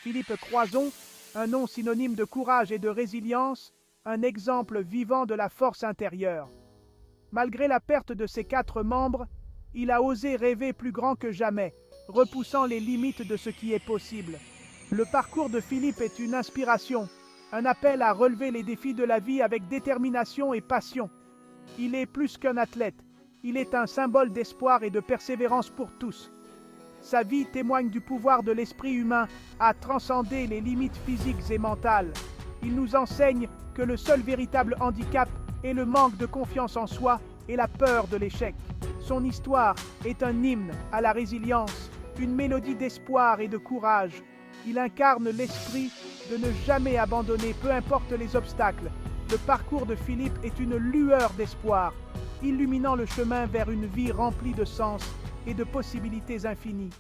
Philippe Croizon, un nom synonyme de courage et de résilience, un exemple vivant de la force intérieure. Malgré la perte de ses 4 membres, il a osé rêver plus grand que jamais, repoussant les limites de ce qui est possible. Le parcours de Philippe est une inspiration, un appel à relever les défis de la vie avec détermination et passion. Il est plus qu'un athlète, il est un symbole d'espoir et de persévérance pour tous. Sa vie témoigne du pouvoir de l'esprit humain à transcender les limites physiques et mentales. Il nous enseigne que le seul véritable handicap est le manque de confiance en soi et la peur de l'échec. Son histoire est un hymne à la résilience, une mélodie d'espoir et de courage. Il incarne l'esprit de ne jamais abandonner, peu importe les obstacles. Le parcours de Philippe est une lueur d'espoir, illuminant le chemin vers une vie remplie de sens et de possibilités infinies.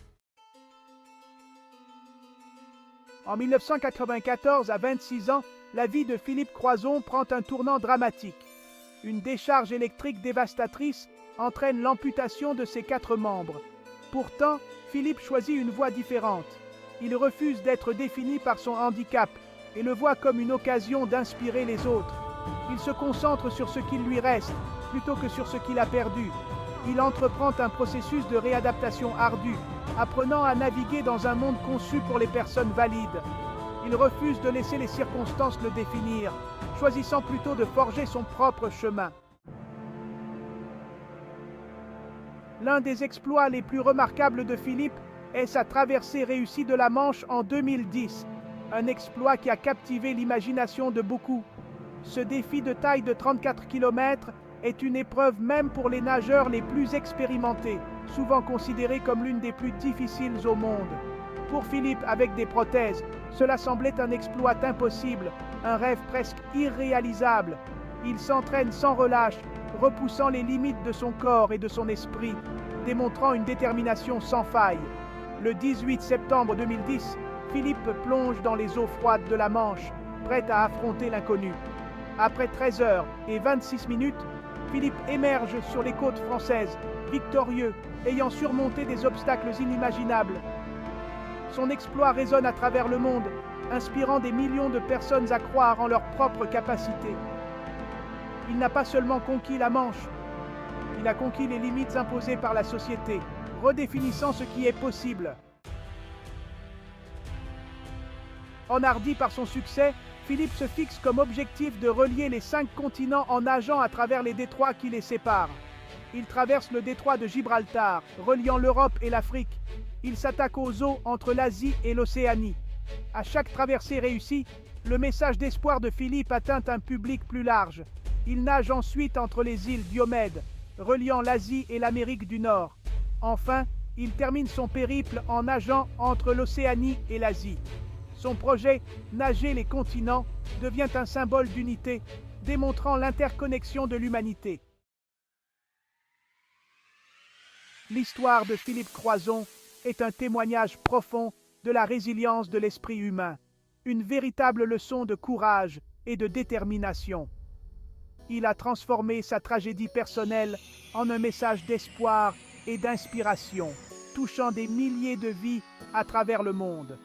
En 1994, à 26 ans, la vie de Philippe Croizon prend un tournant dramatique. Une décharge électrique dévastatrice entraîne l'amputation de ses 4 membres. Pourtant, Philippe choisit une voie différente. Il refuse d'être défini par son handicap et le voit comme une occasion d'inspirer les autres. Il se concentre sur ce qu'il lui reste, plutôt que sur ce qu'il a perdu. Il entreprend un processus de réadaptation ardu, apprenant à naviguer dans un monde conçu pour les personnes valides. Il refuse de laisser les circonstances le définir, choisissant plutôt de forger son propre chemin. L'un des exploits les plus remarquables de Philippe est sa traversée réussie de la Manche en 2010, un exploit qui a captivé l'imagination de beaucoup. Ce défi de taille de 34 km est une épreuve même pour les nageurs les plus expérimentés, souvent considérée comme l'une des plus difficiles au monde. Pour Philippe, avec des prothèses, cela semblait un exploit impossible, un rêve presque irréalisable. Il s'entraîne sans relâche, repoussant les limites de son corps et de son esprit, démontrant une détermination sans faille. Le 18 septembre 2010, Philippe plonge dans les eaux froides de la Manche, prêt à affronter l'inconnu. Après 13 heures et 26 minutes, Philippe émerge sur les côtes françaises, victorieux, ayant surmonté des obstacles inimaginables. Son exploit résonne à travers le monde, inspirant des millions de personnes à croire en leurs propres capacités. Il n'a pas seulement conquis la Manche, il a conquis les limites imposées par la société, redéfinissant ce qui est possible. Enhardi par son succès, Philippe se fixe comme objectif de relier les 5 continents en nageant à travers les détroits qui les séparent. Il traverse le détroit de Gibraltar, reliant l'Europe et l'Afrique. Il s'attaque aux eaux entre l'Asie et l'Océanie. À chaque traversée réussie, le message d'espoir de Philippe atteint un public plus large. Il nage ensuite entre les îles Diomède, reliant l'Asie et l'Amérique du Nord. Enfin, il termine son périple en nageant entre l'Océanie et l'Asie. Son projet, Nager les continents, devient un symbole d'unité, démontrant l'interconnexion de l'humanité. L'histoire de Philippe Croizon est un témoignage profond de la résilience de l'esprit humain, une véritable leçon de courage et de détermination. Il a transformé sa tragédie personnelle en un message d'espoir et d'inspiration, touchant des milliers de vies à travers le monde.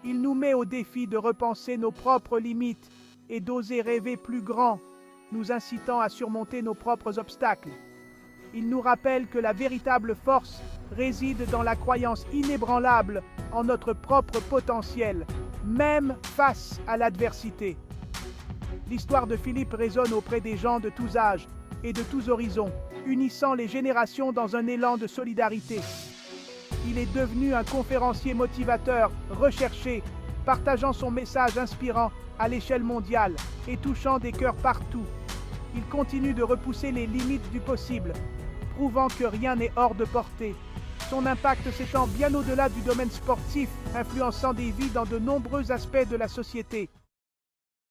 Il nous met au défi de repenser nos propres limites et d'oser rêver plus grand, nous incitant à surmonter nos propres obstacles. Il nous rappelle que la véritable force réside dans la croyance inébranlable en notre propre potentiel, même face à l'adversité. L'histoire de Philippe résonne auprès des gens de tous âges et de tous horizons, unissant les générations dans un élan de solidarité. Il est devenu un conférencier motivateur, recherché, partageant son message inspirant à l'échelle mondiale et touchant des cœurs partout. Il continue de repousser les limites du possible, prouvant que rien n'est hors de portée. Son impact s'étend bien au-delà du domaine sportif, influençant des vies dans de nombreux aspects de la société.